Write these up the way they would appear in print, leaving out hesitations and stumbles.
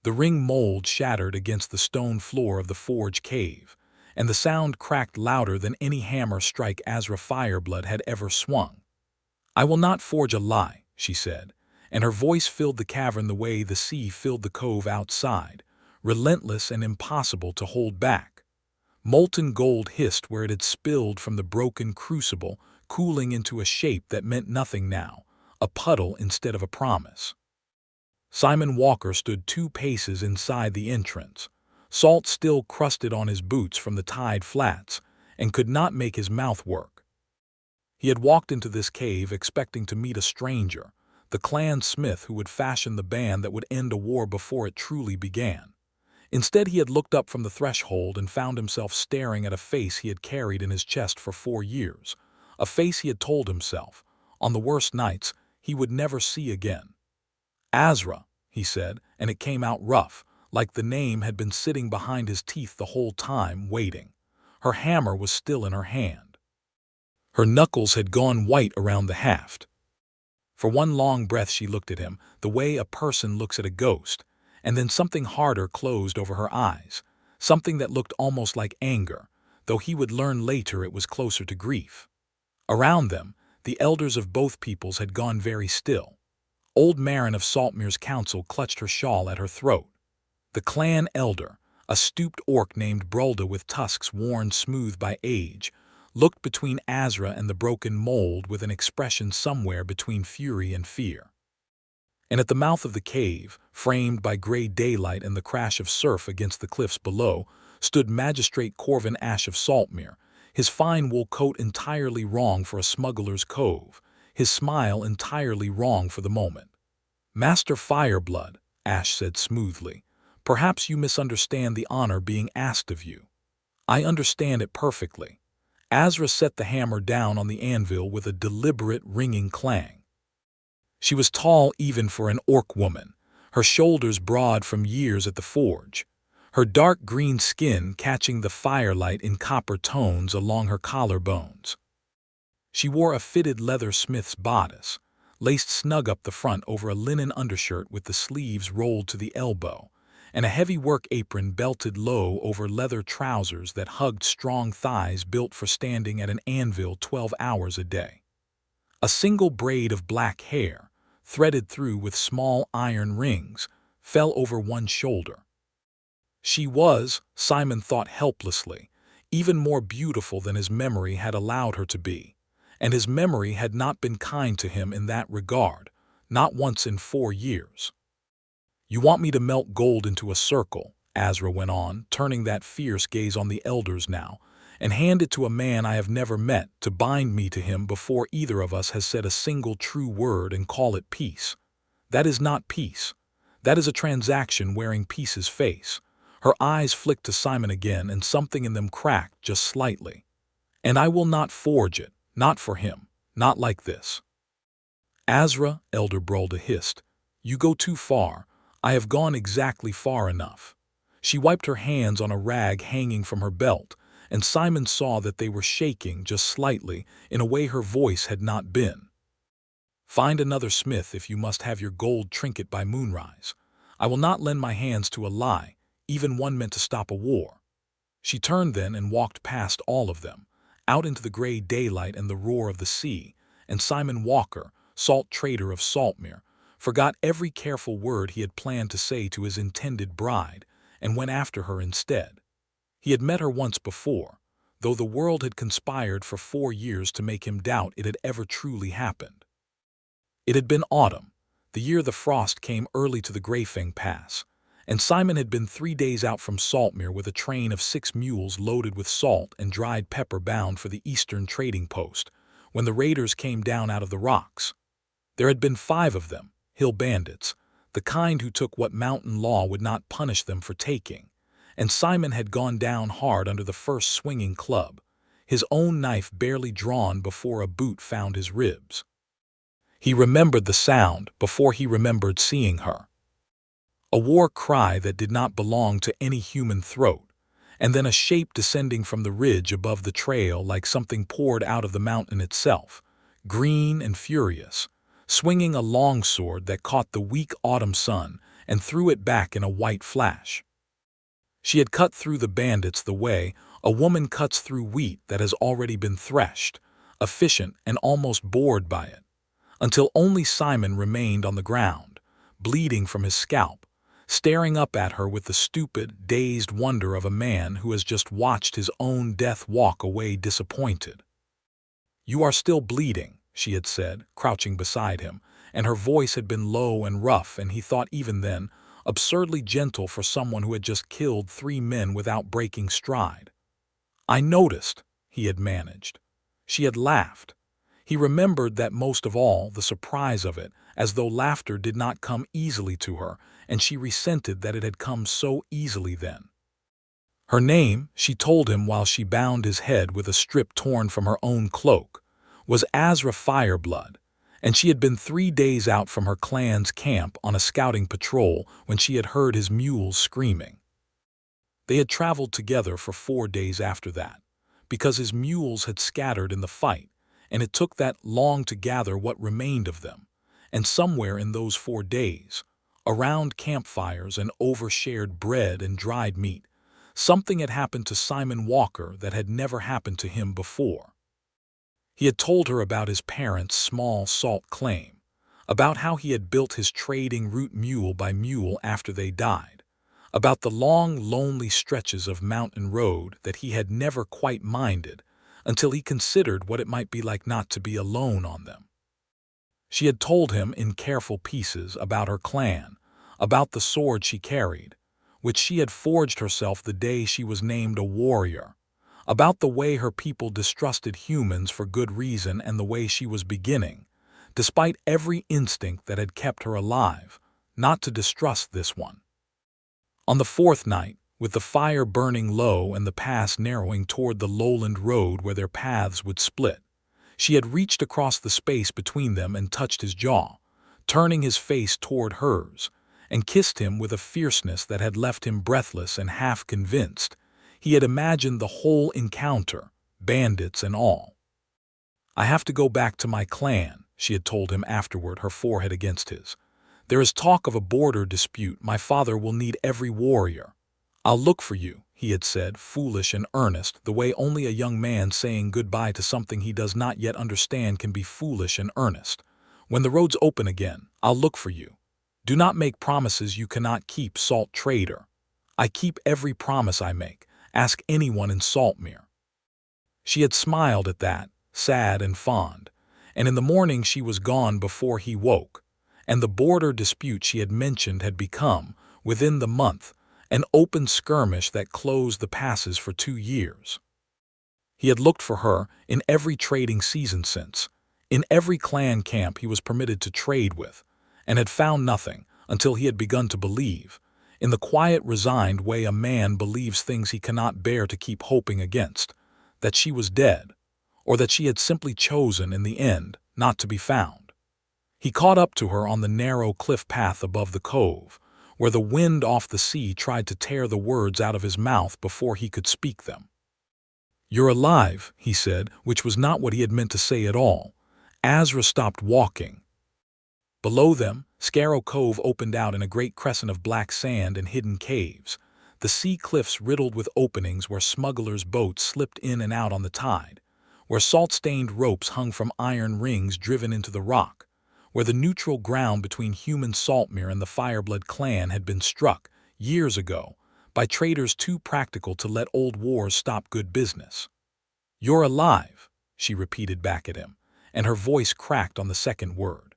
The ring mold shattered against the stone floor of the forge cave, and the sound cracked louder than any hammer strike Azra Fireblood had ever swung. "I will not forge a lie," she said, and her voice filled the cavern the way the sea filled the cove outside, relentless and impossible to hold back. Molten gold hissed where it had spilled from the broken crucible, cooling into a shape that meant nothing now, a puddle instead of a promise. Simon Walker stood 2 paces inside the entrance, salt still crusted on his boots from the tide flats, and could not make his mouth work. He had walked into this cave expecting to meet a stranger, the clan smith who would fashion the band that would end a war before it truly began. Instead, he had looked up from the threshold and found himself staring at a face he had carried in his chest for 4 years, a face he had told himself, on the worst nights, he would never see again. "Azra," he said, and it came out rough, like the name had been sitting behind his teeth the whole time, waiting. Her hammer was still in her hand. Her knuckles had gone white around the haft. For one long breath she looked at him, the way a person looks at a ghost, and then something harder closed over her eyes, something that looked almost like anger, though he would learn later it was closer to grief. Around them, the elders of both peoples had gone very still. Old Marin of Saltmere's council clutched her shawl at her throat. The clan elder, a stooped orc named Brulda with tusks worn smooth by age, looked between Azra and the broken mold with an expression somewhere between fury and fear. And at the mouth of the cave, framed by gray daylight and the crash of surf against the cliffs below, stood Magistrate Corvin Ash of Saltmere, his fine wool coat entirely wrong for a smuggler's cove, his smile entirely wrong for the moment. "Master Fireblood," Ash said smoothly, "perhaps you misunderstand the honor being asked of you. I understand it perfectly." Azra set the hammer down on the anvil with a deliberate, ringing clang. She was tall even for an orc woman, her shoulders broad from years at the forge, her dark green skin catching the firelight in copper tones along her collarbones. She wore a fitted leather smith's bodice, laced snug up the front over a linen undershirt with the sleeves rolled to the elbow, and a heavy work apron belted low over leather trousers that hugged strong thighs built for standing at an anvil 12 hours a day. A single braid of black hair, threaded through with small iron rings, fell over one shoulder. She was, Simon thought helplessly, even more beautiful than his memory had allowed her to be, and his memory had not been kind to him in that regard, not once in 4 years. "You want me to melt gold into a circle," Azra went on, turning that fierce gaze on the elders now, "and hand it to a man I have never met to bind me to him before either of us has said a single true word and call it peace. That is not peace. That is a transaction wearing peace's face." Her eyes flicked to Simon again and something in them cracked just slightly. "And I will not forge it, not for him, not like this." "Azra," Elder Brulda hissed, "you go too far. I have gone exactly far enough." She wiped her hands on a rag hanging from her belt, and Simon saw that they were shaking just slightly in a way her voice had not been. "Find another smith if you must have your gold trinket by moonrise. I will not lend my hands to a lie, even one meant to stop a war." She turned then and walked past all of them, out into the gray daylight and the roar of the sea, and Simon Walker, salt trader of Saltmere, forgot every careful word he had planned to say to his intended bride, and went after her instead. He had met her once before, though the world had conspired for 4 years to make him doubt it had ever truly happened. It had been autumn, the year the frost came early to the Greyfang Pass, and Simon had been 3 days out from Saltmere with a train of 6 mules loaded with salt and dried pepper bound for the eastern trading post, when the raiders came down out of the rocks. There had been 5 of them, hill bandits, the kind who took what mountain law would not punish them for taking, and Simon had gone down hard under the first swinging club, his own knife barely drawn before a boot found his ribs. He remembered the sound before he remembered seeing her. A war cry that did not belong to any human throat, and then a shape descending from the ridge above the trail like something poured out of the mountain itself, green and furious, swinging a longsword that caught the weak autumn sun and threw it back in a white flash. She had cut through the bandits the way a woman cuts through wheat that has already been threshed, efficient and almost bored by it, until only Simon remained on the ground, bleeding from his scalp, staring up at her with the stupid, dazed wonder of a man who has just watched his own death walk away disappointed. "You are still bleeding," she had said, crouching beside him, and her voice had been low and rough, and he thought even then, absurdly gentle for someone who had just killed 3 men without breaking stride. "I noticed," he had managed. She had laughed. He remembered that most of all, the surprise of it, as though laughter did not come easily to her, and she resented that it had come so easily then. Her name, she told him while she bound his head with a strip torn from her own cloak, was Azra Fireblood, and she had been 3 days out from her clan's camp on a scouting patrol when she had heard his mules screaming. They had traveled together for 4 days after that, because his mules had scattered in the fight, and it took that long to gather what remained of them, and somewhere in those 4 days, around campfires and over shared bread and dried meat, something had happened to Simon Walker that had never happened to him before. He had told her about his parents' small salt claim, about how he had built his trading route mule by mule after they died, about the long, lonely stretches of mountain road that he had never quite minded until he considered what it might be like not to be alone on them. She had told him in careful pieces about her clan, about the sword she carried, which she had forged herself the day she was named a warrior, about the way her people distrusted humans for good reason and the way she was beginning, despite every instinct that had kept her alive, not to distrust this one. On the 4th night, with the fire burning low and the pass narrowing toward the lowland road where their paths would split, she had reached across the space between them and touched his jaw, turning his face toward hers, and kissed him with a fierceness that had left him breathless and half convinced he had imagined the whole encounter, bandits and all. "I have to go back to my clan," she had told him afterward, her forehead against his. "There is talk of a border dispute. My father will need every warrior. I'll look for you," he had said, foolish and earnest, the way only a young man saying goodbye to something he does not yet understand can be foolish and earnest. "When the roads open again, I'll look for you. Do not make promises you cannot keep, salt trader. I keep every promise I make. Ask anyone in Saltmere." She had smiled at that, sad and fond, and in the morning she was gone before he woke, and the border dispute she had mentioned had become, within the month, an open skirmish that closed the passes for 2 years. He had looked for her in every trading season since, in every clan camp he was permitted to trade with, and had found nothing until he had begun to believe, in the quiet, resigned way a man believes things he cannot bear to keep hoping against, that she was dead, or that she had simply chosen, in the end, not to be found. He caught up to her on the narrow cliff path above the cove, where the wind off the sea tried to tear the words out of his mouth before he could speak them. "You're alive," he said, which was not what he had meant to say at all. Azra stopped walking. Below them, Scarrow Cove opened out in a great crescent of black sand and hidden caves, the sea cliffs riddled with openings where smugglers' boats slipped in and out on the tide, where salt-stained ropes hung from iron rings driven into the rock, where the neutral ground between human Saltmere and the Fireblood clan had been struck, years ago, by traders too practical to let old wars stop good business. "You're alive," she repeated back at him, and her voice cracked on the second word.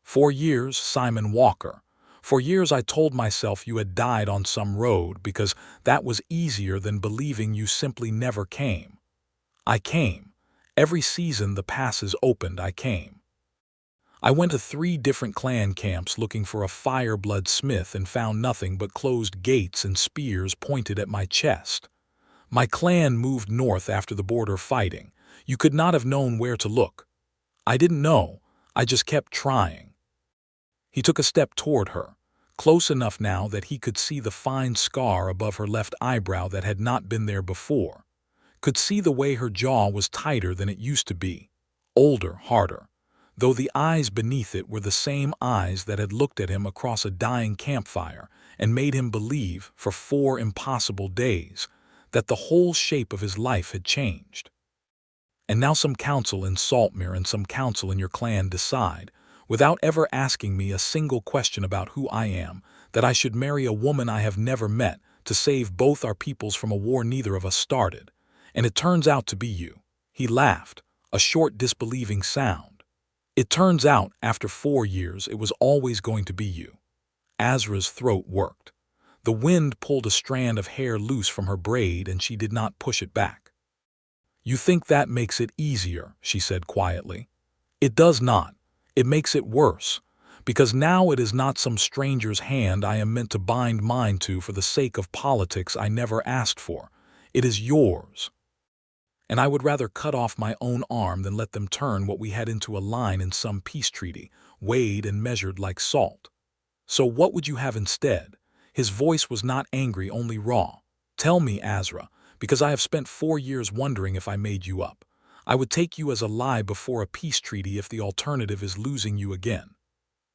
"For years, Simon Walker, for years I told myself you had died on some road because that was easier than believing you simply never came. I came. Every season the passes opened, I came. I went to 3 different clan camps looking for a Fireblood smith and found nothing but closed gates and spears pointed at my chest. My clan moved north after the border fighting. You could not have known where to look. I didn't know. I just kept trying." He took a step toward her, close enough now that he could see the fine scar above her left eyebrow that had not been there before, could see the way her jaw was tighter than it used to be, older, harder, though the eyes beneath it were the same eyes that had looked at him across a dying campfire and made him believe, for 4 impossible days, that the whole shape of his life had changed. And now some council in Saltmere and some council in your clan decide, without ever asking me a single question about who I am, that I should marry a woman I have never met to save both our peoples from a war neither of us started. And it turns out to be you. He laughed, a short disbelieving sound. It turns out, after 4 years, it was always going to be you. Azra's throat worked. The wind pulled a strand of hair loose from her braid and she did not push it back. You think that makes it easier, she said quietly. It does not. It makes it worse, because now it is not some stranger's hand I am meant to bind mine to for the sake of politics I never asked for. It is yours. And I would rather cut off my own arm than let them turn what we had into a line in some peace treaty, weighed and measured like salt. So what would you have instead? His voice was not angry, only raw. Tell me, Azra, because I have spent 4 years wondering if I made you up. I would take you as a lie before a peace treaty if the alternative is losing you again.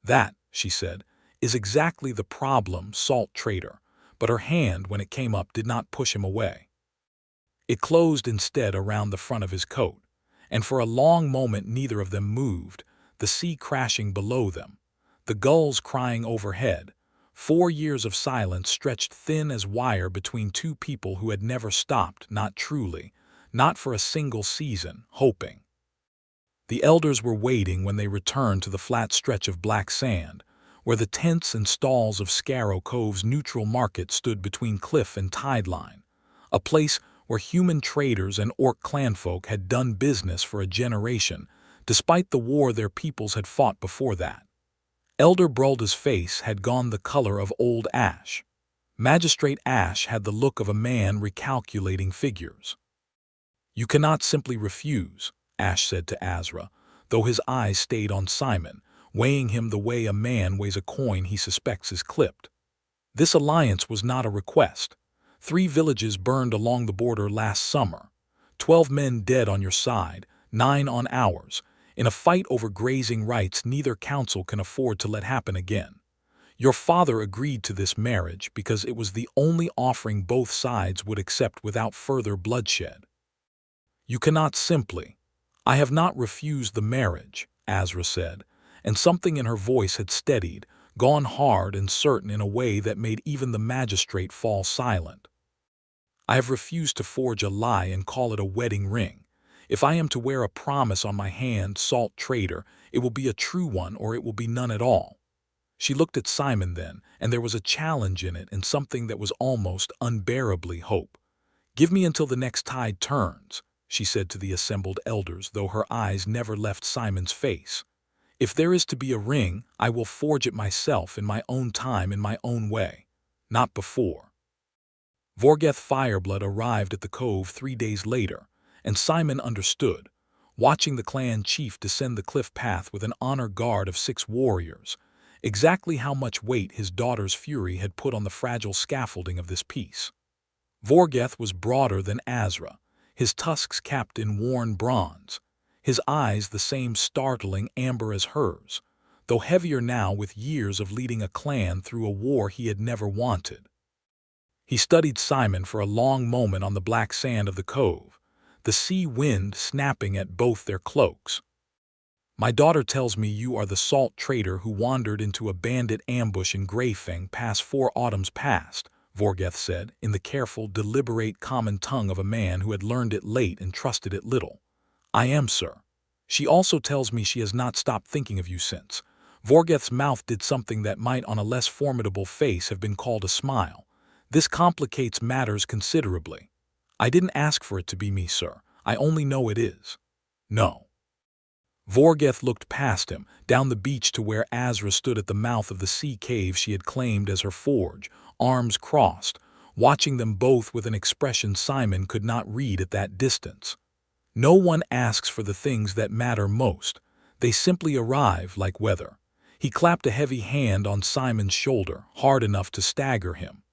That, she said, is exactly the problem, salt trader. But her hand, when it came up, did not push him away. It closed instead around the front of his coat, and for a long moment neither of them moved, the sea crashing below them, the gulls crying overhead. 4 years of silence stretched thin as wire between two people who had never stopped, not truly, not for a single season, hoping. The elders were waiting when they returned to the flat stretch of black sand, where the tents and stalls of Scarrow Cove's neutral market stood between cliff and tide line, a place where human traders and orc clanfolk had done business for a generation, despite the war their peoples had fought before that. Elder Brulda's face had gone the color of old ash. Magistrate Ash had the look of a man recalculating figures. You cannot simply refuse, Ash said to Azra, though his eyes stayed on Simon, weighing him the way a man weighs a coin he suspects is clipped. This alliance was not a request. 3 villages burned along the border last summer, 12 men dead on your side, 9 on ours. In a fight over grazing rights neither council can afford to let happen again. Your father agreed to this marriage because it was the only offering both sides would accept without further bloodshed. You cannot simply. I have not refused the marriage, Azra said, and something in her voice had steadied, gone hard and certain in a way that made even the magistrate fall silent. I have refused to forge a lie and call it a wedding ring. If I am to wear a promise on my hand, salt trader, it will be a true one or it will be none at all. She looked at Simon then, and there was a challenge in it and something that was almost unbearably hope. Give me until the next tide turns, she said to the assembled elders, though her eyes never left Simon's face. If there is to be a ring, I will forge it myself in my own time in my own way. Not before. Azra Fireblood arrived at the cove 3 days later, and Simon understood, watching the clan chief descend the cliff path with an honor guard of 6 warriors, exactly how much weight his daughter's fury had put on the fragile scaffolding of this peace. Vorgeth was broader than Azra, his tusks capped in worn bronze, his eyes the same startling amber as hers, though heavier now with years of leading a clan through a war he had never wanted. He studied Simon for a long moment on the black sand of the cove, the sea wind snapping at both their cloaks. My daughter tells me you are the salt trader who wandered into a bandit ambush in Greyfang past 4 autumns past, Vorgeth said, in the careful, deliberate common tongue of a man who had learned it late and trusted it little. I am, sir. She also tells me she has not stopped thinking of you since. Vorgeth's mouth did something that might on a less formidable face have been called a smile. This complicates matters considerably. I didn't ask for it to be me, sir. I only know it is. No. Vorgeth looked past him, down the beach to where Azra stood at the mouth of the sea cave she had claimed as her forge, arms crossed, watching them both with an expression Simon could not read at that distance. No one asks for the things that matter most. They simply arrive like weather. He clapped a heavy hand on Simon's shoulder, hard enough to stagger him.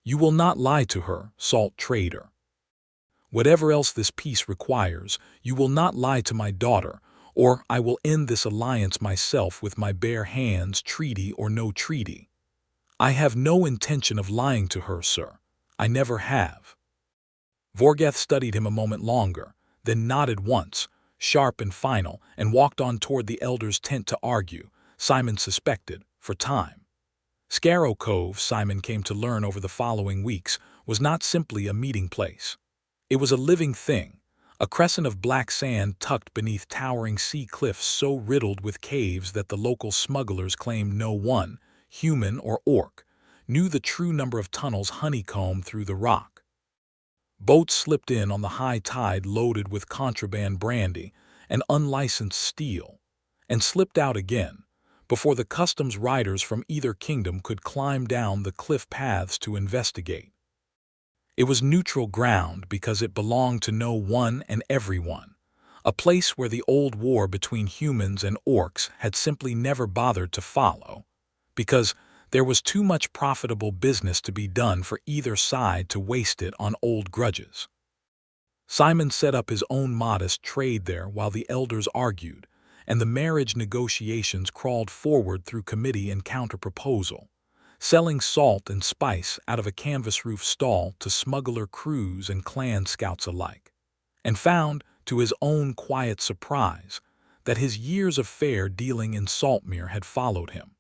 You will not lie to her, salt trader. Whatever else this peace requires, you will not lie to my daughter, or I will end this alliance myself with my bare hands, treaty or no treaty. I have no intention of lying to her, sir. I never have." Vorgeth studied him a moment longer, then nodded once, sharp and final, and walked on toward the elder's tent to argue, Simon suspected, for time. Scarrow Cove, Simon came to learn over the following weeks, was not simply a meeting place. It was a living thing, a crescent of black sand tucked beneath towering sea cliffs so riddled with caves that the local smugglers claimed no one, human or orc, knew the true number of tunnels honeycombed through the rock. Boats slipped in on the high tide loaded with contraband brandy and unlicensed steel, and slipped out again, before the customs riders from either kingdom could climb down the cliff paths to investigate. It was neutral ground because it belonged to no one and everyone, a place where the old war between humans and orcs had simply never bothered to follow, because there was too much profitable business to be done for either side to waste it on old grudges. Simon set up his own modest trade there while the elders argued, and the marriage negotiations crawled forward through committee and counter-proposal, selling salt and spice out of a canvas-roof stall to smuggler crews and clan scouts alike, and found, to his own quiet surprise, that his years of fair dealing in Saltmere had followed him.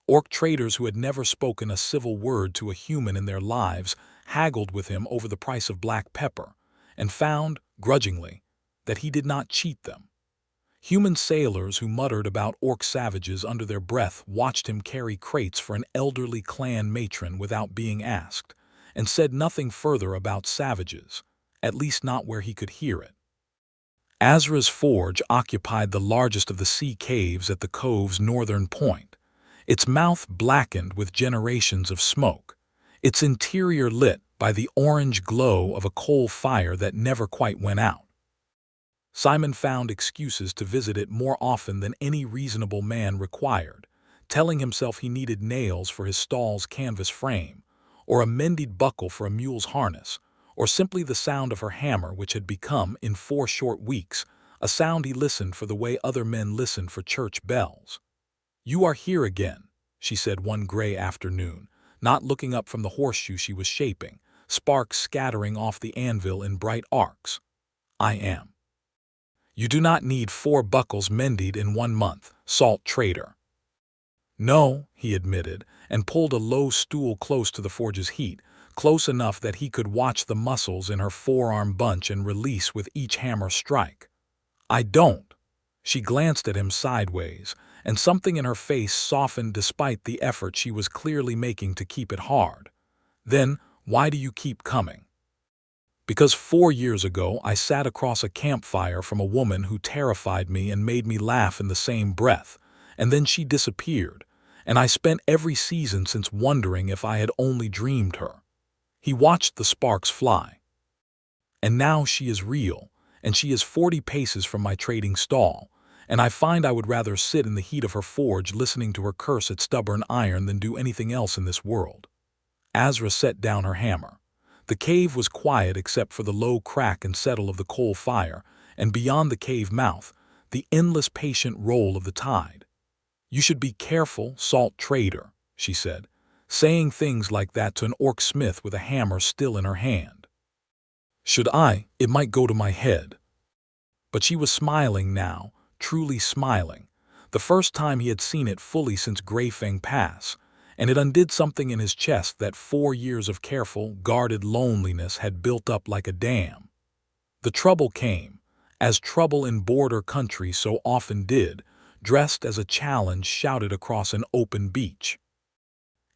Orc traders who had never spoken a civil word to a human in their lives haggled with him over the price of black pepper, and found, grudgingly, that he did not cheat them. Human sailors who muttered about orc savages under their breath watched him carry crates for an elderly clan matron without being asked, and said nothing further about savages, at least not where he could hear it. Azra's forge occupied the largest of the sea caves at the cove's northern point, its mouth blackened with generations of smoke, its interior lit by the orange glow of a coal fire that never quite went out. Simon found excuses to visit it more often than any reasonable man required, telling himself he needed nails for his stall's canvas frame, or a mended buckle for a mule's harness, or simply the sound of her hammer, which had become, in 4 short weeks, a sound he listened for the way other men listened for church bells. "You are here again," she said one gray afternoon, not looking up from the horseshoe she was shaping, sparks scattering off the anvil in bright arcs. "I am." "You do not need 4 buckles mended in 1 month, salt trader." "No," he admitted, and pulled a low stool close to the forge's heat, close enough that he could watch the muscles in her forearm bunch and release with each hammer strike. "I don't." She glanced at him sideways, and something in her face softened despite the effort she was clearly making to keep it hard. "Then, why do you keep coming?" "Because 4 years ago I sat across a campfire from a woman who terrified me and made me laugh in the same breath, and then she disappeared, and I spent every season since wondering if I had only dreamed her." He watched the sparks fly. "And now she is real, and she is 40 paces from my trading stall, and I find I would rather sit in the heat of her forge listening to her curse at stubborn iron than do anything else in this world." Azra set down her hammer. The cave was quiet except for the low crack and settle of the coal fire, and beyond the cave mouth, the endless patient roll of the tide. "You should be careful, salt trader," she said, saying things like that to an orc smith with a hammer still in her hand. "Should I? It might go to my head." But she was smiling now, truly smiling, the first time he had seen it fully since Greyfang Pass, and it undid something in his chest that 4 years of careful, guarded loneliness had built up like a dam. The trouble came, as trouble in border country so often did, dressed as a challenge shouted across an open beach.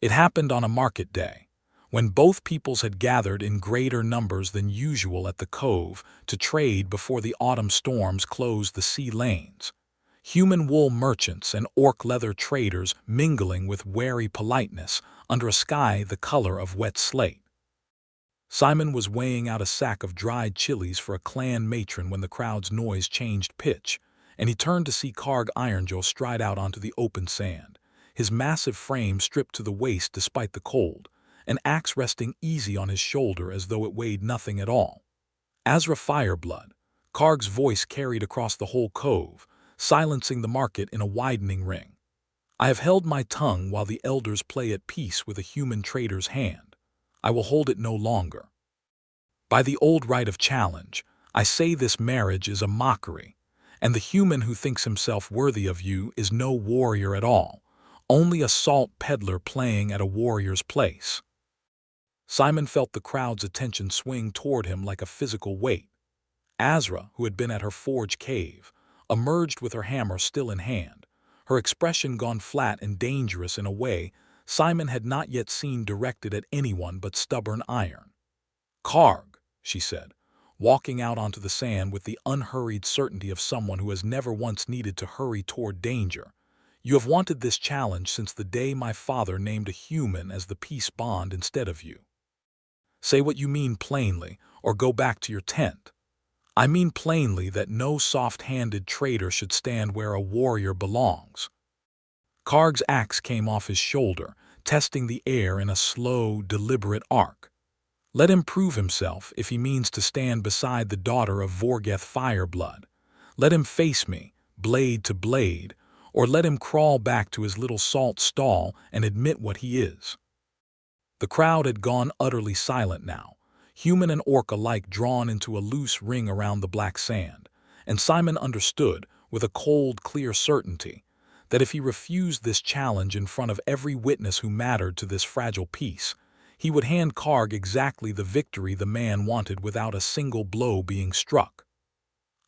It happened on a market day, when both peoples had gathered in greater numbers than usual at the cove to trade before the autumn storms closed the sea lanes. Human wool merchants and orc leather traders mingling with wary politeness under a sky the color of wet slate. Simon was weighing out a sack of dried chilies for a clan matron when the crowd's noise changed pitch, and he turned to see Karg Ironjaw stride out onto the open sand, his massive frame stripped to the waist despite the cold, an axe resting easy on his shoulder as though it weighed nothing at all. "Azra Fireblood," Karg's voice carried across the whole cove, silencing the market in a widening ring. I have held my tongue while the elders play at peace with a human trader's hand. I will hold it no longer. By the old right of challenge, I say this marriage is a mockery, and the human who thinks himself worthy of you is no warrior at all, only a salt peddler playing at a warrior's place. Simon felt the crowd's attention swing toward him like a physical weight. Azra, who had been at her forge cave, emerged with her hammer still in hand, her expression gone flat and dangerous in a way Simon had not yet seen directed at anyone but stubborn iron. "Karg," she said, walking out onto the sand with the unhurried certainty of someone who has never once needed to hurry toward danger. "You have wanted this challenge since the day my father named a human as the peace bond instead of you. Say what you mean plainly, or go back to your tent." "I mean plainly that no soft-handed traitor should stand where a warrior belongs." Karg's axe came off his shoulder, testing the air in a slow, deliberate arc. "Let him prove himself if he means to stand beside the daughter of Azra Fireblood. Let him face me, blade to blade, or let him crawl back to his little salt stall and admit what he is." The crowd had gone utterly silent now, human and orc alike drawn into a loose ring around the black sand, and Simon understood, with a cold, clear certainty, that if he refused this challenge in front of every witness who mattered to this fragile peace, he would hand Karg exactly the victory the man wanted without a single blow being struck.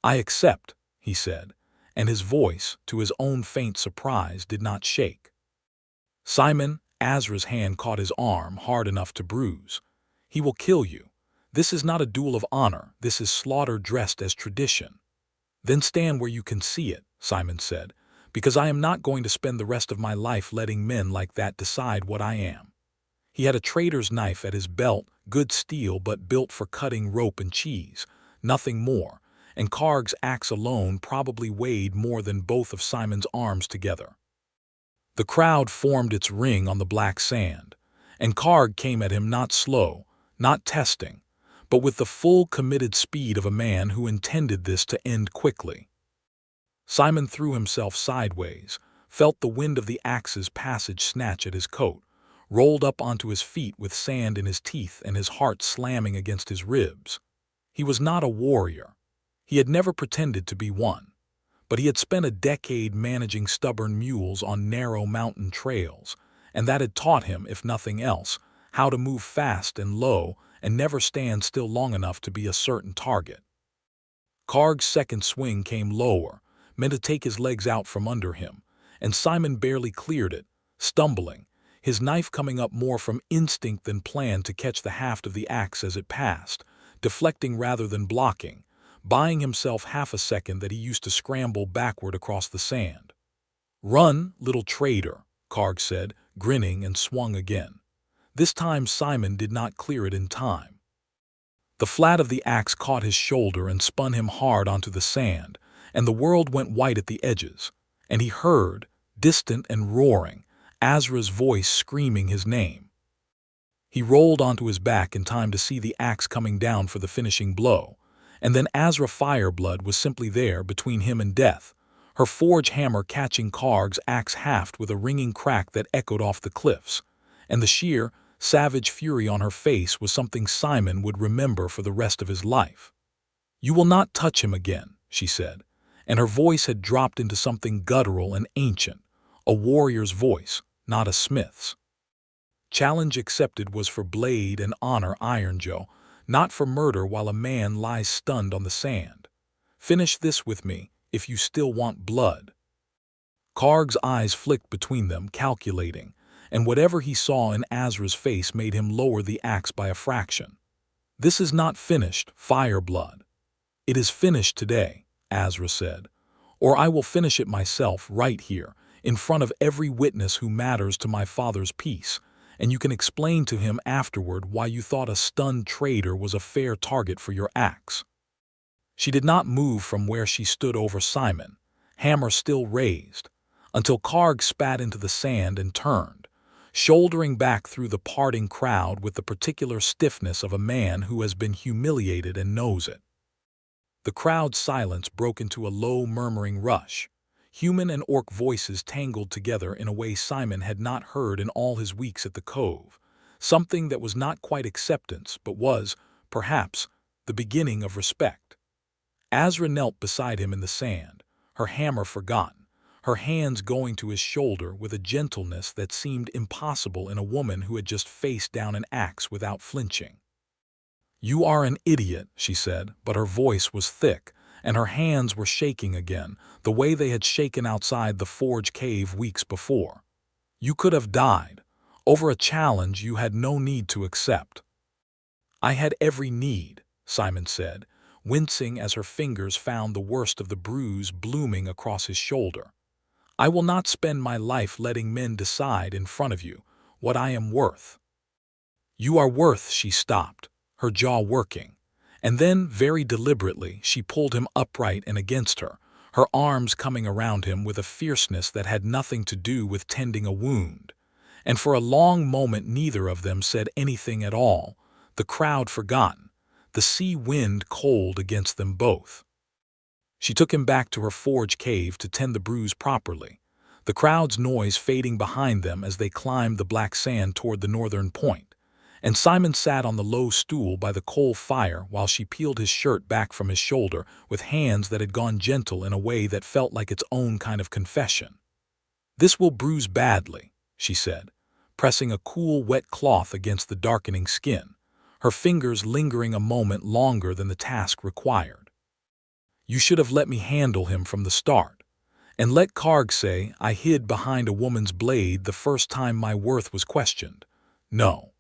"I accept," he said, and his voice, to his own faint surprise, did not shake. "Simon," Azra's hand caught his arm hard enough to bruise. "He will kill you. This is not a duel of honor, this is slaughter dressed as tradition." "Then stand where you can see it," Simon said, "because I am not going to spend the rest of my life letting men like that decide what I am." He had a trader's knife at his belt, good steel but built for cutting rope and cheese, nothing more, and Karg's axe alone probably weighed more than both of Simon's arms together. The crowd formed its ring on the black sand, and Karg came at him not slow, not testing, but with the full committed speed of a man who intended this to end quickly. Simon threw himself sideways, felt the wind of the axe's passage snatch at his coat, rolled up onto his feet with sand in his teeth and his heart slamming against his ribs. He was not a warrior. He had never pretended to be one. But he had spent a decade managing stubborn mules on narrow mountain trails, and that had taught him, if nothing else, how to move fast and low and never stand still long enough to be a certain target. Karg's second swing came lower, meant to take his legs out from under him, and Simon barely cleared it, stumbling, his knife coming up more from instinct than plan to catch the haft of the axe as it passed, deflecting rather than blocking, buying himself half a second that he used to scramble backward across the sand. "Run, little traitor," Karg said, grinning, and swung again. This time Simon did not clear it in time. The flat of the axe caught his shoulder and spun him hard onto the sand, and the world went white at the edges, and he heard, distant and roaring, Azra's voice screaming his name. He rolled onto his back in time to see the axe coming down for the finishing blow, and then Azra Fireblood was simply there between him and death, her forge hammer catching Karg's axe haft with a ringing crack that echoed off the cliffs, and the sheer, savage fury on her face was something Simon would remember for the rest of his life. "You will not touch him again," she said, and her voice had dropped into something guttural and ancient, a warrior's voice, not a smith's. Challenge accepted was for blade and honor, Iron Joe, not for murder while a man lies stunned on the sand. "Finish this with me, if you still want blood." Karg's eyes flicked between them, calculating, and whatever he saw in Azra's face made him lower the axe by a fraction. "This is not finished, Fireblood." "It is finished today," Azra said, "or I will finish it myself right here, in front of every witness who matters to my father's peace, and you can explain to him afterward why you thought a stunned traitor was a fair target for your axe." She did not move from where she stood over Simon, hammer still raised, until Karg spat into the sand and turned, shouldering back through the parting crowd with the particular stiffness of a man who has been humiliated and knows it. The crowd's silence broke into a low, murmuring rush. Human and orc voices tangled together in a way Simon had not heard in all his weeks at the cove, something that was not quite acceptance but was, perhaps, the beginning of respect. Azra knelt beside him in the sand, her hammer forgotten, her hands going to his shoulder with a gentleness that seemed impossible in a woman who had just faced down an axe without flinching. "You are an idiot," she said, but her voice was thick, and her hands were shaking again, the way they had shaken outside the forge cave weeks before. "You could have died, over a challenge you had no need to accept." "I had every need," Simon said, wincing as her fingers found the worst of the bruise blooming across his shoulder. "I will not spend my life letting men decide in front of you what I am worth." "You are worth," she stopped, her jaw working. And then, very deliberately, she pulled him upright and against her, her arms coming around him with a fierceness that had nothing to do with tending a wound. And for a long moment neither of them said anything at all, the crowd forgotten, the sea wind cold against them both. She took him back to her forge cave to tend the bruise properly, the crowd's noise fading behind them as they climbed the black sand toward the northern point. And Simon sat on the low stool by the coal fire while she peeled his shirt back from his shoulder with hands that had gone gentle in a way that felt like its own kind of confession. "This will bruise badly," she said, pressing a cool, wet cloth against the darkening skin, her fingers lingering a moment longer than the task required. "You should have let me handle him from the start, and let Karg say I hid behind a woman's blade the first time my worth was questioned. No."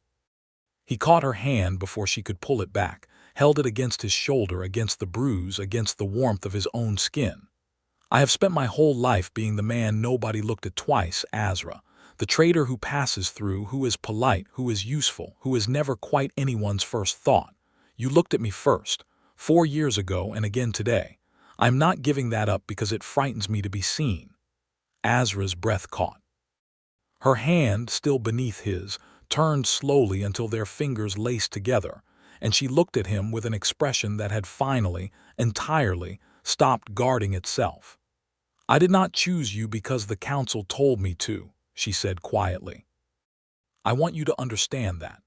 He caught her hand before she could pull it back, held it against his shoulder, against the bruise, against the warmth of his own skin. "I have spent my whole life being the man nobody looked at twice, Azra, the traitor who passes through, who is polite, who is useful, who is never quite anyone's first thought. You looked at me first, 4 years ago and again today. I'm not giving that up because it frightens me to be seen." Azra's breath caught. Her hand, still beneath his, turned slowly until their fingers laced together, and she looked at him with an expression that had finally, entirely, stopped guarding itself. "I did not choose you because the council told me to," she said quietly. "I want you to understand that.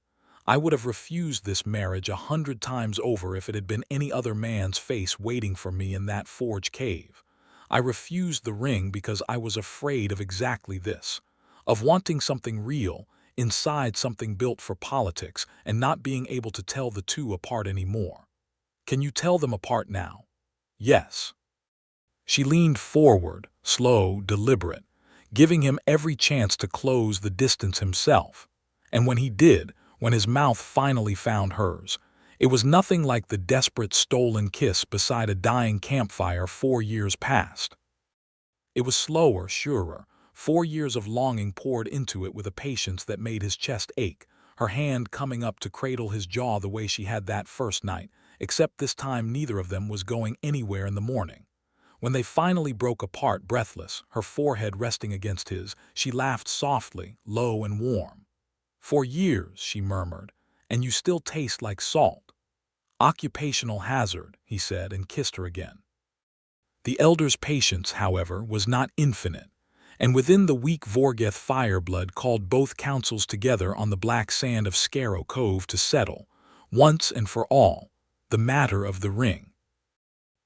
I would have refused this marriage 100 times over if it had been any other man's face waiting for me in that forge cave. I refused the ring because I was afraid of exactly this, of wanting something real, inside something built for politics, and not being able to tell the two apart anymore. Can you tell them apart now?" "Yes." She leaned forward, slow, deliberate, giving him every chance to close the distance himself. And when he did, when his mouth finally found hers, it was nothing like the desperate stolen kiss beside a dying campfire 4 years past. It was slower, surer, 4 years of longing poured into it with a patience that made his chest ache, her hand coming up to cradle his jaw the way she had that first night, except this time neither of them was going anywhere in the morning. When they finally broke apart, breathless, her forehead resting against his, she laughed softly, low and warm. "4 years," she murmured, "and you still taste like salt." "Occupational hazard," he said, and kissed her again. The elder's patience, however, was not infinite, and within the week Vorgeth Fireblood called both councils together on the black sand of Scarrow Cove to settle, once and for all, the matter of the ring.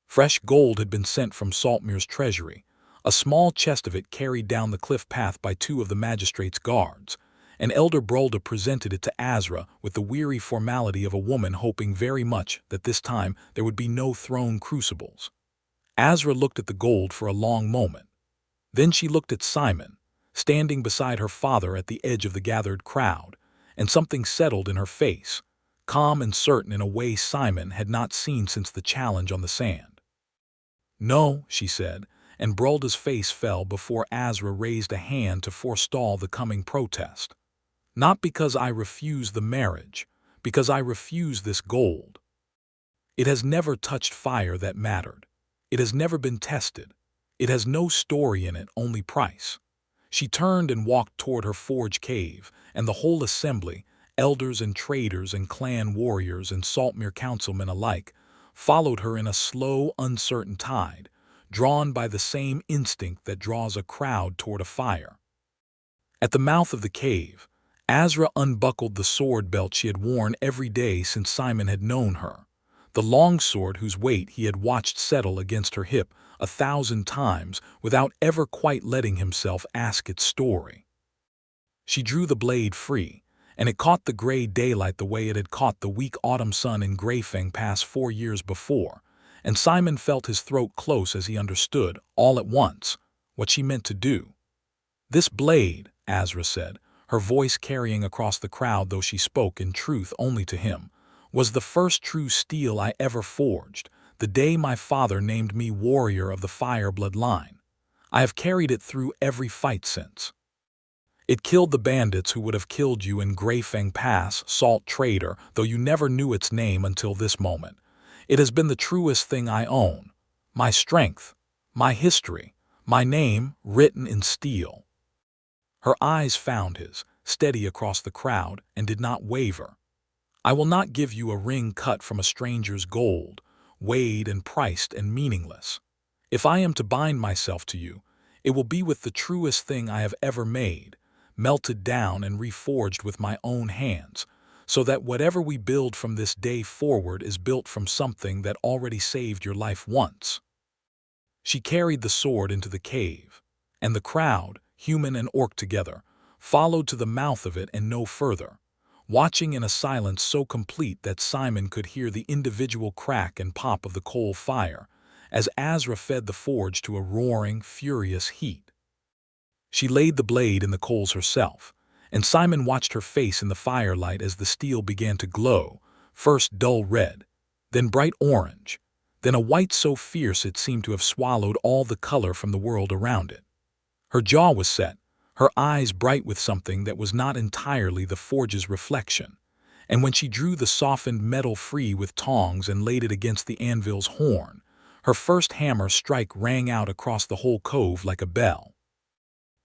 Fresh gold had been sent from Saltmere's treasury, a small chest of it carried down the cliff path by 2 of the magistrate's guards, and Elder Brolda presented it to Azra with the weary formality of a woman hoping very much that this time there would be no thrown crucibles. Azra looked at the gold for a long moment. Then she looked at Simon, standing beside her father at the edge of the gathered crowd, and something settled in her face, calm and certain in a way Simon had not seen since the challenge on the sand. "No," she said, and Brolda's face fell before Azra raised a hand to forestall the coming protest. "Not because I refuse the marriage, because I refuse this gold. It has never touched fire that mattered. It has never been tested. It has no story in it, only price." She turned and walked toward her forge cave, and the whole assembly, elders and traders and clan warriors and Saltmere councilmen alike, followed her in a slow, uncertain tide, drawn by the same instinct that draws a crowd toward a fire. At the mouth of the cave, Azra unbuckled the sword belt she had worn every day since Simon had known her, the long sword whose weight he had watched settle against her hip 1,000 times without ever quite letting himself ask its story. She drew the blade free, and it caught the gray daylight the way it had caught the weak autumn sun in Greyfang Pass 4 years before, and Simon felt his throat close as he understood, all at once, what she meant to do. "This blade," Azra said, her voice carrying across the crowd though she spoke in truth only to him, "was the first true steel I ever forged, the day my father named me warrior of the Fireblood line. I have carried it through every fight since. It killed the bandits who would have killed you in Greyfang Pass, Salt Trader, though you never knew its name until this moment. It has been the truest thing I own. My strength, my history, my name written in steel." Her eyes found his, steady across the crowd, and did not waver. "I will not give you a ring cut from a stranger's gold, weighed and priced and meaningless. If I am to bind myself to you, it will be with the truest thing I have ever made, melted down and reforged with my own hands, so that whatever we build from this day forward is built from something that already saved your life once." She carried the sword into the cave, and the crowd, human and orc together, followed to the mouth of it and no further, watching in a silence so complete that Simon could hear the individual crack and pop of the coal fire, as Azra fed the forge to a roaring, furious heat. She laid the blade in the coals herself, and Simon watched her face in the firelight as the steel began to glow, first dull red, then bright orange, then a white so fierce it seemed to have swallowed all the color from the world around it. Her jaw was set, her eyes bright with something that was not entirely the forge's reflection, and when she drew the softened metal free with tongs and laid it against the anvil's horn, her first hammer strike rang out across the whole cove like a bell.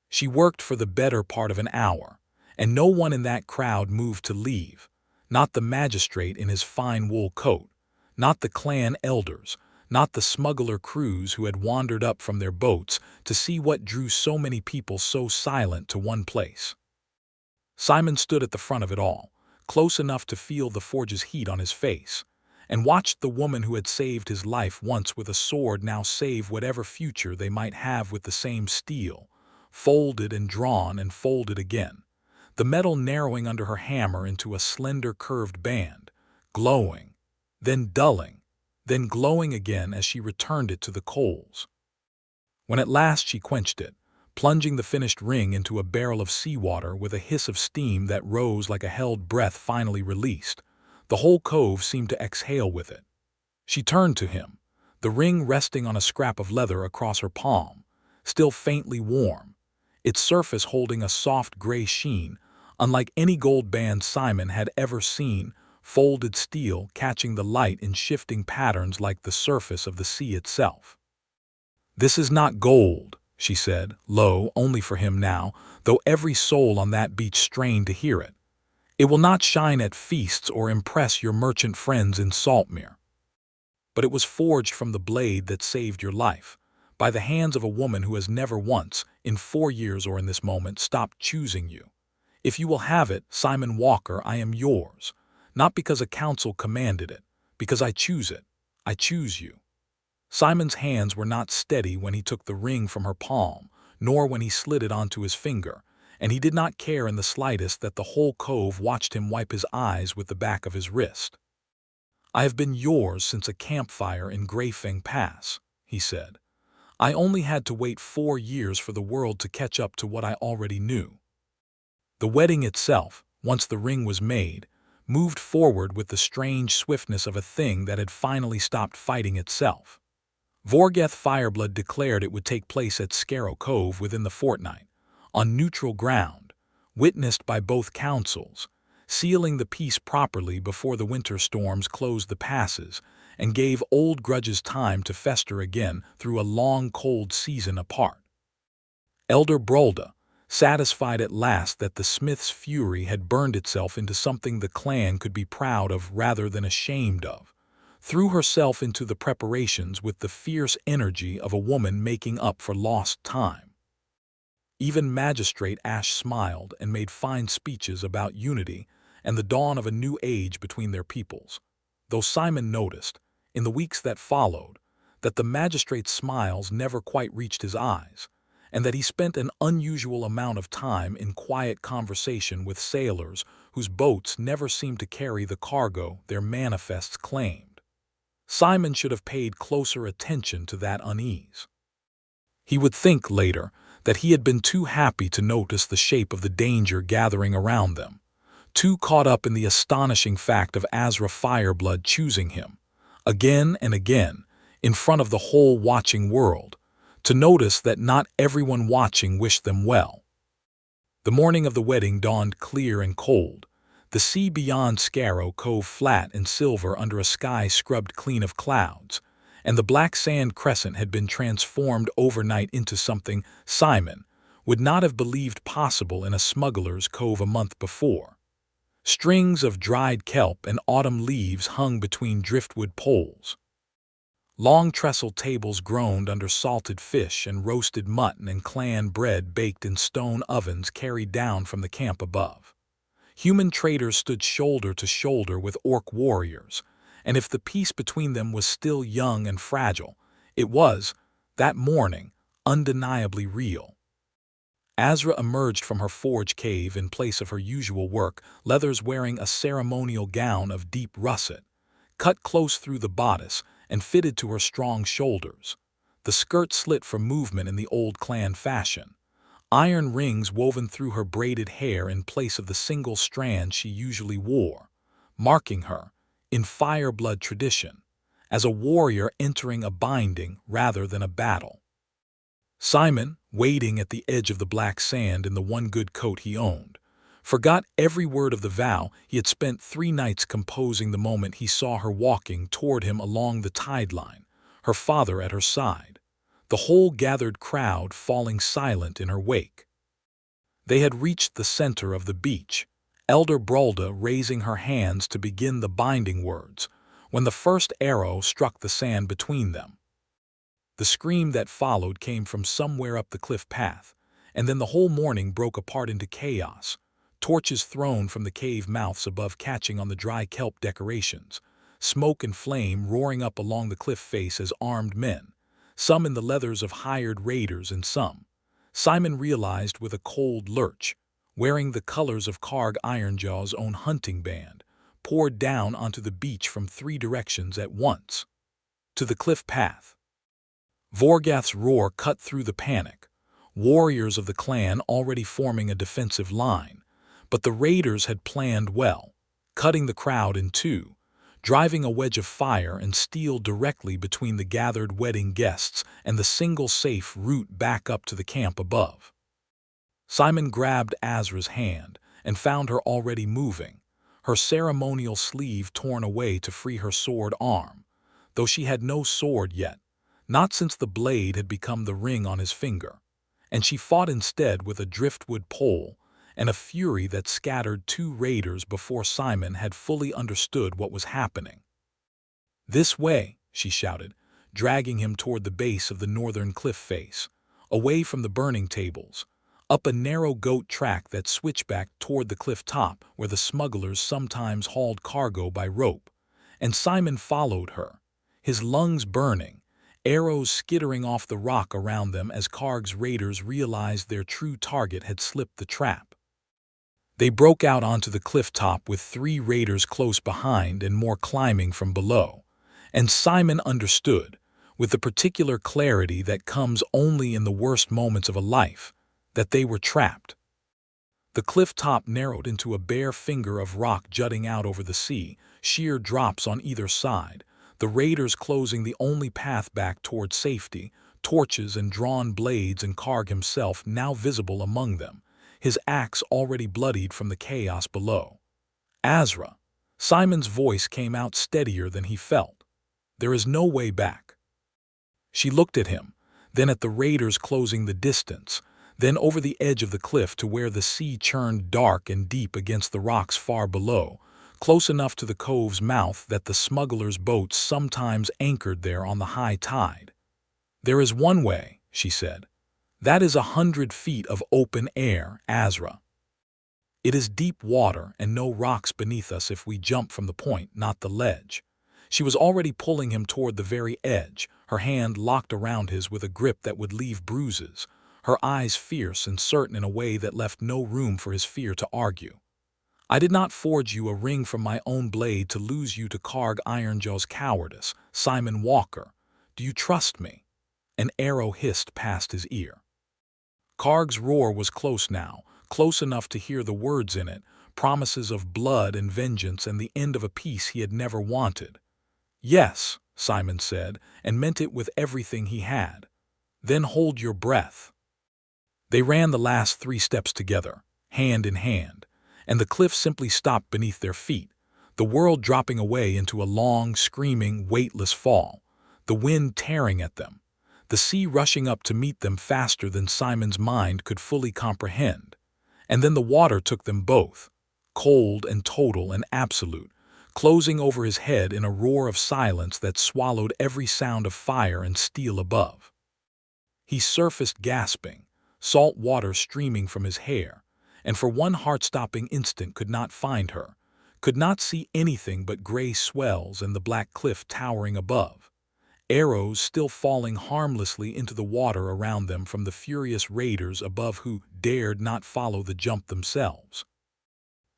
She worked for the better part of an hour, and no one in that crowd moved to leave, not the magistrate in his fine wool coat, not the clan elders, not the smuggler crews who had wandered up from their boats to see what drew so many people so silent to one place. Simon stood at the front of it all, close enough to feel the forge's heat on his face, and watched the woman who had saved his life once with a sword now save whatever future they might have with the same steel, folded and drawn and folded again, the metal narrowing under her hammer into a slender curved band, glowing, then dulling, then glowing again as she returned it to the coals. When at last she quenched it, plunging the finished ring into a barrel of seawater with a hiss of steam that rose like a held breath finally released, the whole cove seemed to exhale with it. She turned to him, the ring resting on a scrap of leather across her palm, still faintly warm, its surface holding a soft gray sheen, unlike any gold band Simon had ever seen, folded steel catching the light in shifting patterns like the surface of the sea itself. "This is not gold," she said, low, only for him now, though every soul on that beach strained to hear it. "It will not shine at feasts or impress your merchant friends in Saltmere. But it was forged from the blade that saved your life, by the hands of a woman who has never once, in 4 years or in this moment, stopped choosing you. If you will have it, Simon Walker, I am yours, not because a council commanded it, because I choose it. I choose you." Simon's hands were not steady when he took the ring from her palm, nor when he slid it onto his finger, and he did not care in the slightest that the whole cove watched him wipe his eyes with the back of his wrist. "I have been yours since a campfire in Greyfang Pass," he said. "I only had to wait 4 years for the world to catch up to what I already knew." The wedding itself, once the ring was made, moved forward with the strange swiftness of a thing that had finally stopped fighting itself. Vorgeth Fireblood declared it would take place at Scarrow Cove within the fortnight, on neutral ground, witnessed by both councils, sealing the peace properly before the winter storms closed the passes and gave old grudges time to fester again through a long cold season apart. Elder Brolda, satisfied at last that the smith's fury had burned itself into something the clan could be proud of rather than ashamed of, threw herself into the preparations with the fierce energy of a woman making up for lost time. Even Magistrate Ash smiled and made fine speeches about unity and the dawn of a new age between their peoples, though Simon noticed, in the weeks that followed, that the magistrate's smiles never quite reached his eyes, and that he spent an unusual amount of time in quiet conversation with sailors whose boats never seemed to carry the cargo their manifests claimed. Simon should have paid closer attention to that unease. He would think later that he had been too happy to notice the shape of the danger gathering around them, too caught up in the astonishing fact of Azra Fireblood choosing him, again and again, in front of the whole watching world, to notice that not everyone watching wished them well. The morning of the wedding dawned clear and cold, the sea beyond Scarrow Cove flat and silver under a sky scrubbed clean of clouds, and the black sand crescent had been transformed overnight into something Simon would not have believed possible in a smuggler's cove a month before. Strings of dried kelp and autumn leaves hung between driftwood poles. Long trestle tables groaned under salted fish and roasted mutton and clan bread baked in stone ovens carried down from the camp above. Human traders stood shoulder to shoulder with orc warriors, and if the peace between them was still young and fragile, it was, that morning, undeniably real. Azra emerged from her forge cave in place of her usual work, leathers wearing a ceremonial gown of deep russet, cut close through the bodice and fitted to her strong shoulders. The skirt slit for movement in the old clan fashion, iron rings woven through her braided hair in place of the single strand she usually wore, marking her, in Fireblood tradition, as a warrior entering a binding rather than a battle. Simon, wading at the edge of the black sand in the one good coat he owned, forgot every word of the vow he had spent 3 nights composing the moment he saw her walking toward him along the tide line, her father at her side, the whole gathered crowd falling silent in her wake. They had reached the center of the beach, Elder Brolda raising her hands to begin the binding words, when the first arrow struck the sand between them. The scream that followed came from somewhere up the cliff path, and then the whole morning broke apart into chaos, torches thrown from the cave mouths above catching on the dry kelp decorations, smoke and flame roaring up along the cliff face as armed men, some in the leathers of hired raiders and some, Simon realized with a cold lurch, wearing the colors of Karg Ironjaw's own hunting band, poured down onto the beach from 3 directions at once. To the cliff path. Vorgath's roar cut through the panic, warriors of the clan already forming a defensive line, but the raiders had planned well, cutting the crowd in 2, driving a wedge of fire and steel directly between the gathered wedding guests and the single safe route back up to the camp above. Simon grabbed Azra's hand and found her already moving, her ceremonial sleeve torn away to free her sword arm, though she had no sword yet, not since the blade had become the ring on his finger, and she fought instead with a driftwood pole and a fury that scattered 2 raiders before Simon had fully understood what was happening. "This way," she shouted, dragging him toward the base of the northern cliff face, away from the burning tables, up a narrow goat track that switchbacked toward the cliff top where the smugglers sometimes hauled cargo by rope, and Simon followed her, his lungs burning, arrows skittering off the rock around them as Karg's raiders realized their true target had slipped the trap. They broke out onto the cliff top with 3 raiders close behind and more climbing from below, and Simon understood, with the particular clarity that comes only in the worst moments of a life, that they were trapped. The cliff top narrowed into a bare finger of rock jutting out over the sea, sheer drops on either side, the raiders closing the only path back toward safety, torches and drawn blades and Karg himself now visible among them, his axe already bloodied from the chaos below. "Azra," Simon's voice came out steadier than he felt. "There is no way back." She looked at him, then at the raiders closing the distance, then over the edge of the cliff to where the sea churned dark and deep against the rocks far below, close enough to the cove's mouth that the smugglers' boats sometimes anchored there on the high tide. "There is one way," she said. "That is 100 feet of open air, Azra. It is deep water and no rocks beneath us if we jump from the point, not the ledge." She was already pulling him toward the very edge, her hand locked around his with a grip that would leave bruises, her eyes fierce and certain in a way that left no room for his fear to argue. "I did not forge you a ring from my own blade to lose you to Karg Ironjaw's cowardice, Simon Walker. Do you trust me?" An arrow hissed past his ear. Karg's roar was close now, close enough to hear the words in it, promises of blood and vengeance and the end of a peace he had never wanted. "Yes," Simon said, and meant it with everything he had. "Then hold your breath." They ran the last 3 steps together, hand in hand, and the cliff simply stopped beneath their feet, the world dropping away into a long, screaming, weightless fall, the wind tearing at them, the sea rushing up to meet them faster than Simon's mind could fully comprehend. And then the water took them both, cold and total and absolute, closing over his head in a roar of silence that swallowed every sound of fire and steel above. He surfaced gasping, salt water streaming from his hair, and for one heart-stopping instant could not find her, could not see anything but gray swells and the black cliff towering above, arrows still falling harmlessly into the water around them from the furious raiders above who dared not follow the jump themselves.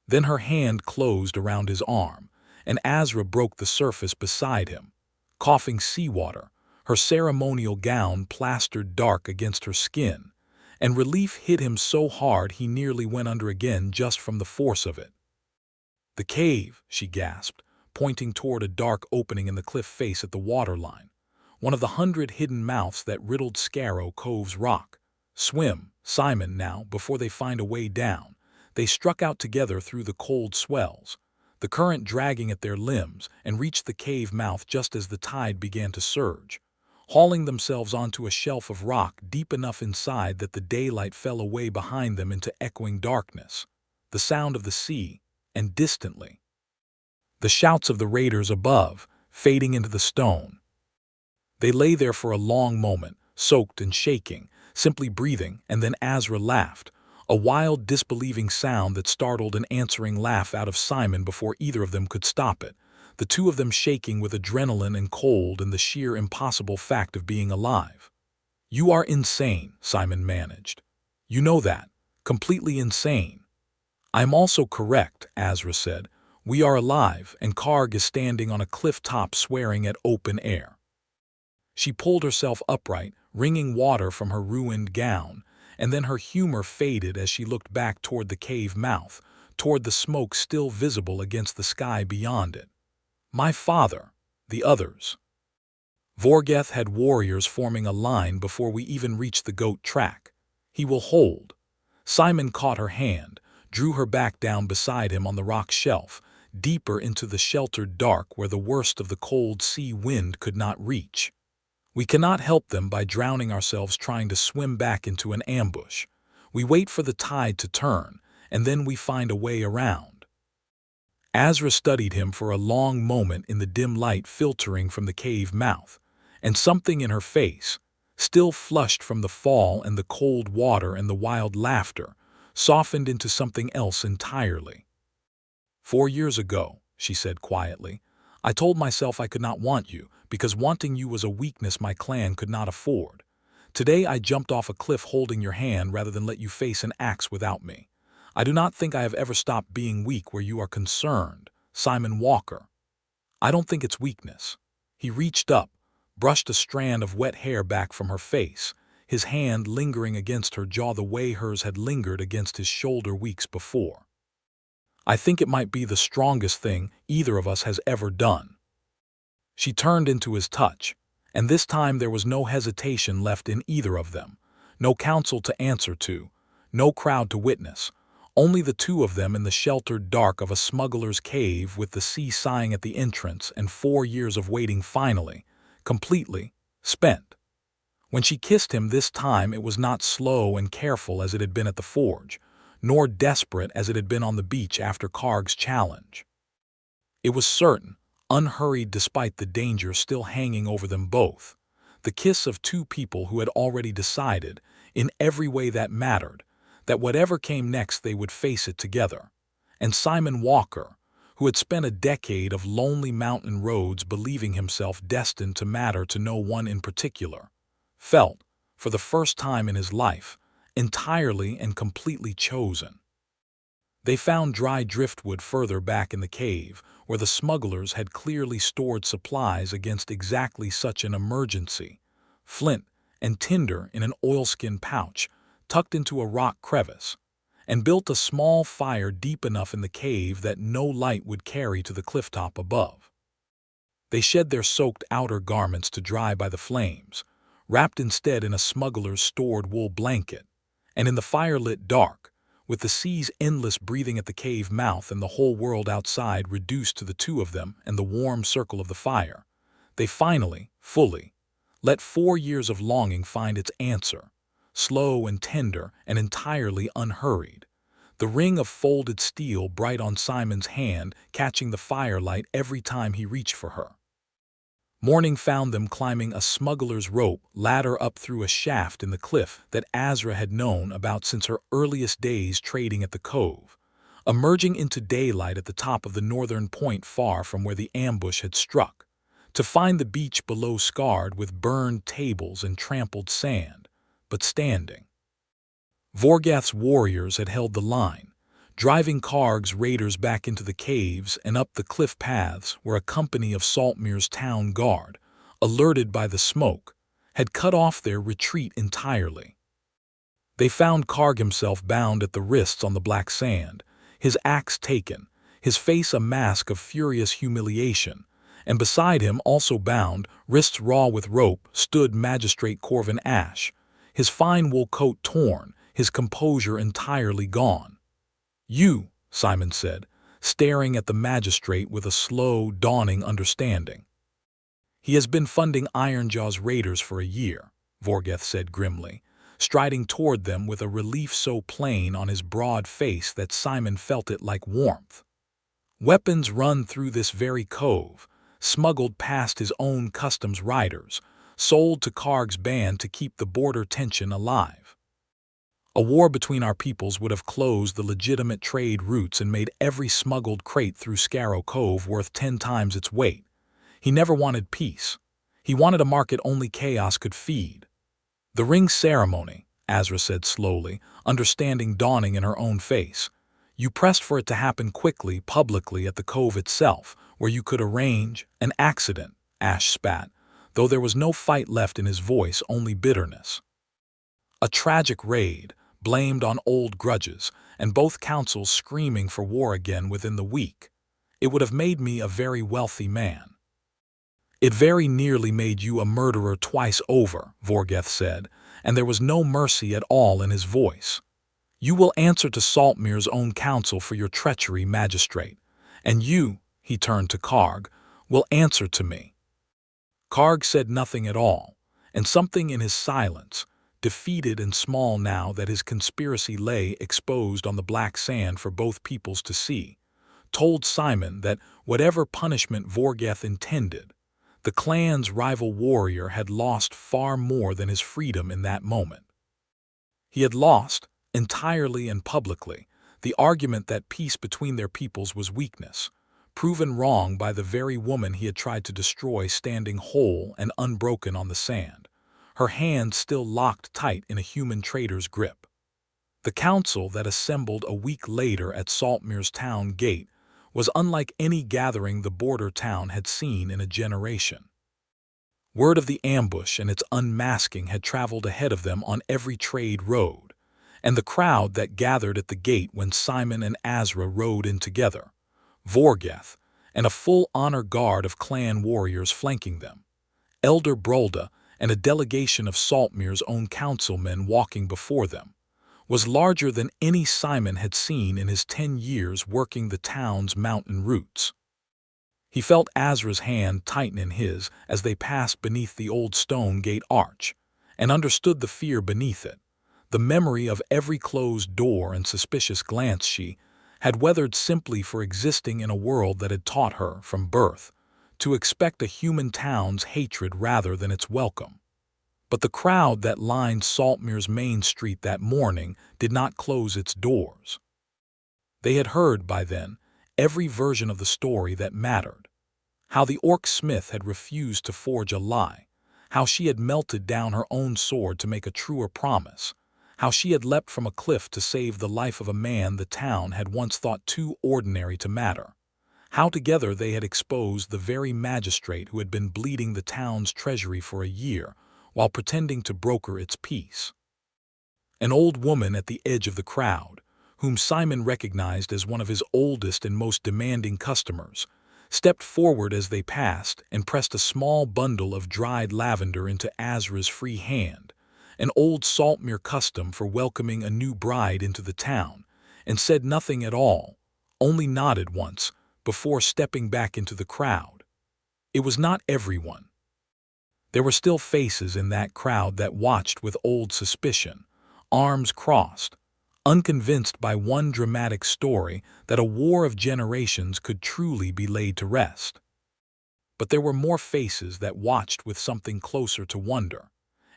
Then her hand closed around his arm, and Azra broke the surface beside him, coughing seawater, her ceremonial gown plastered dark against her skin, and relief hit him so hard he nearly went under again just from the force of it. "The cave," she gasped, pointing toward a dark opening in the cliff face at the waterline, one of the 100 hidden mouths that riddled Scarrow Cove's rock. "Swim, Simon, now, before they find a way down." They struck out together through the cold swells, the current dragging at their limbs, and reached the cave mouth just as the tide began to surge, hauling themselves onto a shelf of rock deep enough inside that the daylight fell away behind them into echoing darkness, the sound of the sea, and distantly, the shouts of the raiders above, fading into the stone. They lay there for a long moment, soaked and shaking, simply breathing, and then Azra laughed, a wild, disbelieving sound that startled an answering laugh out of Simon before either of them could stop it, the two of them shaking with adrenaline and cold and the sheer impossible fact of being alive. "You are insane," Simon managed. "You know that. Completely insane." "I am also correct," Azra said. "We are alive, and Karg is standing on a cliff top swearing at open air." She pulled herself upright, wringing water from her ruined gown, and then her humor faded as she looked back toward the cave mouth, toward the smoke still visible against the sky beyond it. "My father, the others." Vorgeth had warriors forming a line before we even reached the goat track. "He will hold." Simon caught her hand, drew her back down beside him on the rock shelf, deeper into the sheltered dark where the worst of the cold sea wind could not reach. "We cannot help them by drowning ourselves trying to swim back into an ambush. We wait for the tide to turn, and then we find a way around." Azra studied him for a long moment in the dim light filtering from the cave mouth, and something in her face, still flushed from the fall and the cold water and the wild laughter, softened into something else entirely. "4 years ago," she said quietly, "I told myself I could not want you, because wanting you was a weakness my clan could not afford. Today I jumped off a cliff holding your hand rather than let you face an axe without me. I do not think I have ever stopped being weak where you are concerned, Simon Walker. I don't think it's weakness." He reached up, brushed a strand of wet hair back from her face, his hand lingering against her jaw the way hers had lingered against his shoulder weeks before. "I think it might be the strongest thing either of us has ever done." She turned into his touch, and this time there was no hesitation left in either of them, no council to answer to, no crowd to witness, only the two of them in the sheltered dark of a smuggler's cave with the sea sighing at the entrance and 4 years of waiting finally, completely, spent. When she kissed him this time it was not slow and careful as it had been at the forge, nor desperate as it had been on the beach after Karg's challenge. It was certain, unhurried despite the danger still hanging over them both, the kiss of two people who had already decided, in every way that mattered, that whatever came next they would face it together. And Simon Walker, who had spent a decade of lonely mountain roads believing himself destined to matter to no one in particular, felt, for the first time in his life, entirely and completely chosen. They found dry driftwood further back in the cave, where the smugglers had clearly stored supplies against exactly such an emergency, flint and tinder in an oilskin pouch tucked into a rock crevice, and built a small fire deep enough in the cave that no light would carry to the clifftop above. They shed their soaked outer garments to dry by the flames, wrapped instead in a smuggler's stored wool blanket, and in the firelit dark, with the sea's endless breathing at the cave mouth and the whole world outside reduced to the two of them and the warm circle of the fire, they finally, fully, let 4 years of longing find its answer, slow and tender and entirely unhurried, the ring of folded steel bright on Simon's hand catching the firelight every time he reached for her. Morning found them climbing a smuggler's rope ladder up through a shaft in the cliff that Azra had known about since her earliest days trading at the cove, emerging into daylight at the top of the northern point far from where the ambush had struck, to find the beach below scarred with burned tables and trampled sand, but standing. Vorgath's warriors had held the line, driving Karg's raiders back into the caves and up the cliff paths where a company of Saltmere's town guard, alerted by the smoke, had cut off their retreat entirely. They found Karg himself bound at the wrists on the black sand, his axe taken, his face a mask of furious humiliation, and beside him, also bound, wrists raw with rope, stood Magistrate Corvin Ash, his fine wool coat torn, his composure entirely gone. "You," Simon said, staring at the magistrate with a slow, dawning understanding. "He has been funding Ironjaw's raiders for a year," Vorgath said grimly, striding toward them with a relief so plain on his broad face that Simon felt it like warmth. "Weapons run through this very cove, smuggled past his own customs riders, sold to Karg's band to keep the border tension alive. A war between our peoples would have closed the legitimate trade routes and made every smuggled crate through Scarrow Cove worth 10 times its weight. He never wanted peace. He wanted a market only chaos could feed." "The ring ceremony," Azra said slowly, understanding dawning in her own face. "You pressed for it to happen quickly, publicly at the cove itself, where you could arrange an accident," Ash spat, though there was no fight left in his voice, only bitterness. "A tragic raid, blamed on old grudges, and both councils screaming for war again within the week. It would have made me a very wealthy man." "It very nearly made you a murderer twice over," Vorgath said, and there was no mercy at all in his voice. "You will answer to Saltmere's own council for your treachery, magistrate, and you," he turned to Karg, "will answer to me." Karg said nothing at all, and something in his silence, defeated and small now that his conspiracy lay exposed on the black sand for both peoples to see, told Simon that whatever punishment Vorgath intended, the clan's rival warrior had lost far more than his freedom in that moment. He had lost, entirely and publicly, the argument that peace between their peoples was weakness, proven wrong by the very woman he had tried to destroy standing whole and unbroken on the sand, her hand still locked tight in a human trader's grip. The council that assembled a week later at Saltmere's town gate was unlike any gathering the border town had seen in a generation. Word of the ambush and its unmasking had traveled ahead of them on every trade road, and the crowd that gathered at the gate when Simon and Azra rode in together, Vorgath, and a full honor guard of clan warriors flanking them, Elder Brolda and a delegation of Saltmere's own councilmen walking before them, was larger than any Simon had seen in his 10 years working the town's mountain routes. He felt Azra's hand tighten in his as they passed beneath the old stone gate arch, and understood the fear beneath it, the memory of every closed door and suspicious glance she had weathered simply for existing in a world that had taught her, from birth, to expect a human town's hatred rather than its welcome. But the crowd that lined Saltmere's main street that morning did not close its doors. They had heard, by then, every version of the story that mattered. How the orc smith had refused to forge a lie, how she had melted down her own sword to make a truer promise, how she had leapt from a cliff to save the life of a man the town had once thought too ordinary to matter, how together they had exposed the very magistrate who had been bleeding the town's treasury for a year while pretending to broker its peace. An old woman at the edge of the crowd, whom Simon recognized as one of his oldest and most demanding customers, stepped forward as they passed and pressed a small bundle of dried lavender into Azra's free hand, an old Saltmere custom for welcoming a new bride into the town, and said nothing at all, only nodded once, before stepping back into the crowd. It was not everyone. There were still faces in that crowd that watched with old suspicion, arms crossed, unconvinced by one dramatic story that a war of generations could truly be laid to rest. But there were more faces that watched with something closer to wonder,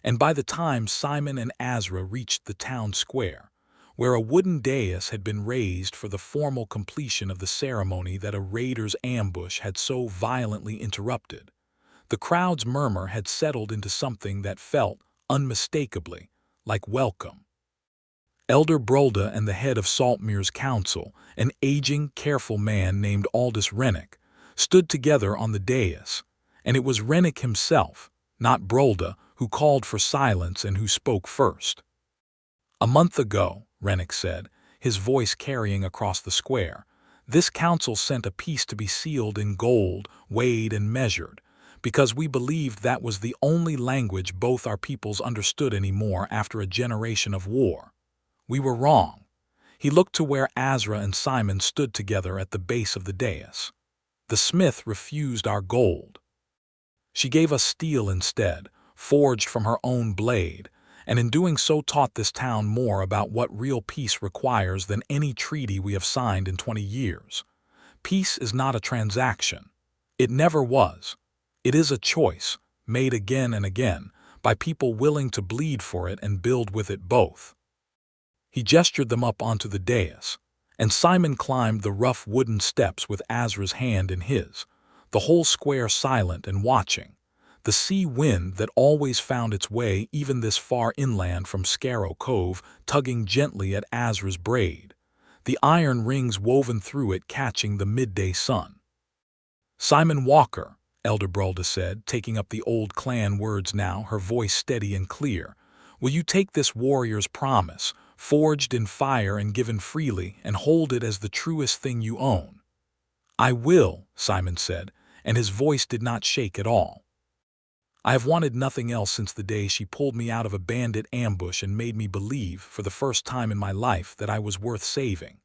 and by the time Simon and Azra reached the town square, where a wooden dais had been raised for the formal completion of the ceremony that a raider's ambush had so violently interrupted, the crowd's murmur had settled into something that felt, unmistakably, like welcome. Elder Brolda and the head of Saltmere's council, an aging, careful man named Aldous Rennick, stood together on the dais, and it was Rennick himself, not Brolda, who called for silence and who spoke first. "A month ago," Rennick said, his voice carrying across the square, "this council sent a peace to be sealed in gold, weighed and measured, because we believed that was the only language both our peoples understood anymore after a generation of war. We were wrong." He looked to where Azra and Simon stood together at the base of the dais. "The smith refused our gold. She gave us steel instead, forged from her own blade, and in doing so taught this town more about what real peace requires than any treaty we have signed in 20 years. Peace is not a transaction. It never was. It is a choice, made again and again, by people willing to bleed for it and build with it both." He gestured them up onto the dais, and Simon climbed the rough wooden steps with Azra's hand in his, the whole square silent and watching, the sea wind that always found its way even this far inland from Scarrow Cove tugging gently at Azra's braid, the iron rings woven through it catching the midday sun. "Simon Walker," Elder Brolda said, taking up the old clan words now, her voice steady and clear, "will you take this warrior's promise, forged in fire and given freely, and hold it as the truest thing you own?" "I will," Simon said, and his voice did not shake at all. "I have wanted nothing else since the day she pulled me out of a bandit ambush and made me believe, for the first time in my life, that I was worth saving.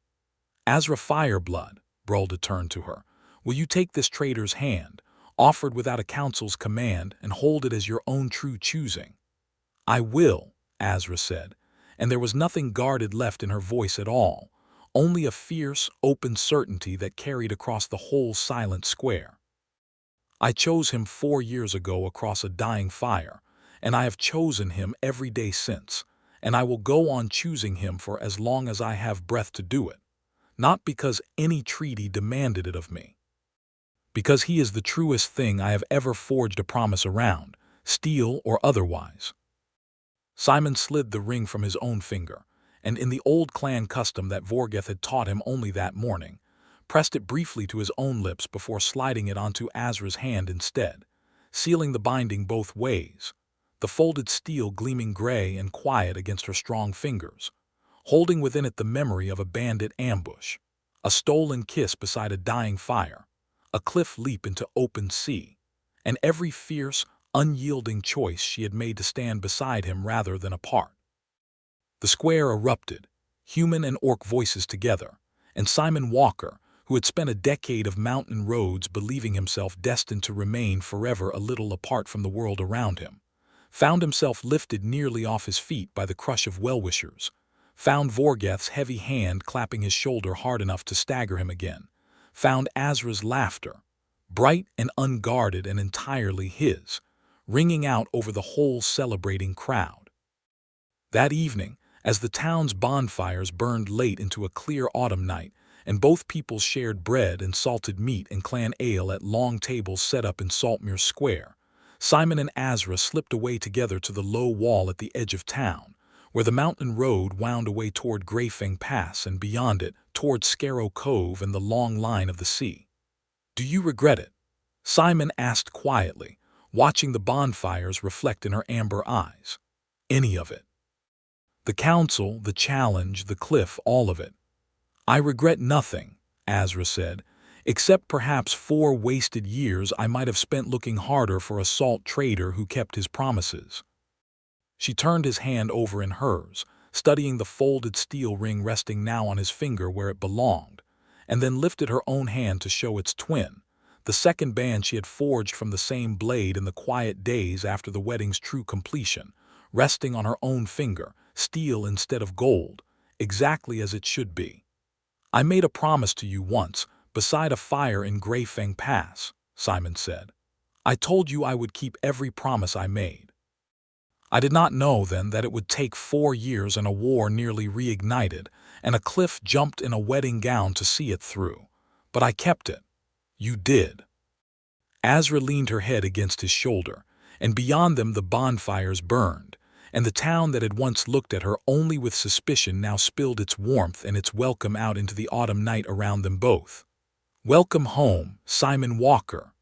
Azra Fireblood," Brolda turned to her, "will you take this traitor's hand, offered without a council's command, and hold it as your own true choosing?" "I will," Azra said, and there was nothing guarded left in her voice at all, only a fierce, open certainty that carried across the whole silent square. "I chose him 4 years ago across a dying fire, and I have chosen him every day since, and I will go on choosing him for as long as I have breath to do it, not because any treaty demanded it of me. Because he is the truest thing I have ever forged a promise around, steel or otherwise." Simon slid the ring from his own finger, and in the old clan custom that Vorgeth had taught him only that morning, pressed it briefly to his own lips before sliding it onto Azra's hand instead, sealing the binding both ways, the folded steel gleaming gray and quiet against her strong fingers, holding within it the memory of a bandit ambush, a stolen kiss beside a dying fire, a cliff leap into open sea, and every fierce, unyielding choice she had made to stand beside him rather than apart. The square erupted, human and orc voices together, and Simon Walker, who had spent a decade of mountain roads believing himself destined to remain forever a little apart from the world around him, found himself lifted nearly off his feet by the crush of well-wishers, found Vorgeth's heavy hand clapping his shoulder hard enough to stagger him again, found Azra's laughter, bright and unguarded and entirely his, ringing out over the whole celebrating crowd. That evening, as the town's bonfires burned late into a clear autumn night, and both peoples shared bread and salted meat and clan ale at long tables set up in Saltmere Square, Simon and Azra slipped away together to the low wall at the edge of town, where the mountain road wound away toward Greyfang Pass and beyond it toward Scarrow Cove and the long line of the sea. "Do you regret it?" Simon asked quietly, watching the bonfires reflect in her amber eyes. "Any of it. The council, the challenge, the cliff, all of it." "I regret nothing," Azra said, "except perhaps 4 wasted years I might have spent looking harder for a salt trader who kept his promises." She turned his hand over in hers, studying the folded steel ring resting now on his finger where it belonged, and then lifted her own hand to show its twin, the second band she had forged from the same blade in the quiet days after the wedding's true completion, resting on her own finger, steel instead of gold, exactly as it should be. "I made a promise to you once, beside a fire in Greyfang Pass," Simon said. "I told you I would keep every promise I made. I did not know then that it would take 4 years and a war nearly reignited, and a cliff jumped in a wedding gown to see it through. But I kept it. You did." Azra leaned her head against his shoulder, and beyond them the bonfires burned, and the town that had once looked at her only with suspicion now spilled its warmth and its welcome out into the autumn night around them both. "Welcome home, Simon Walker."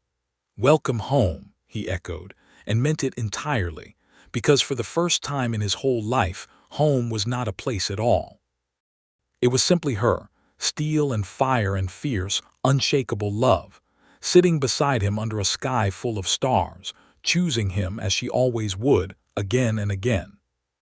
"Welcome home," he echoed, and meant it entirely, because for the first time in his whole life, home was not a place at all. It was simply her, steel and fire and fierce, unshakable love, sitting beside him under a sky full of stars, choosing him as she always would, again and again.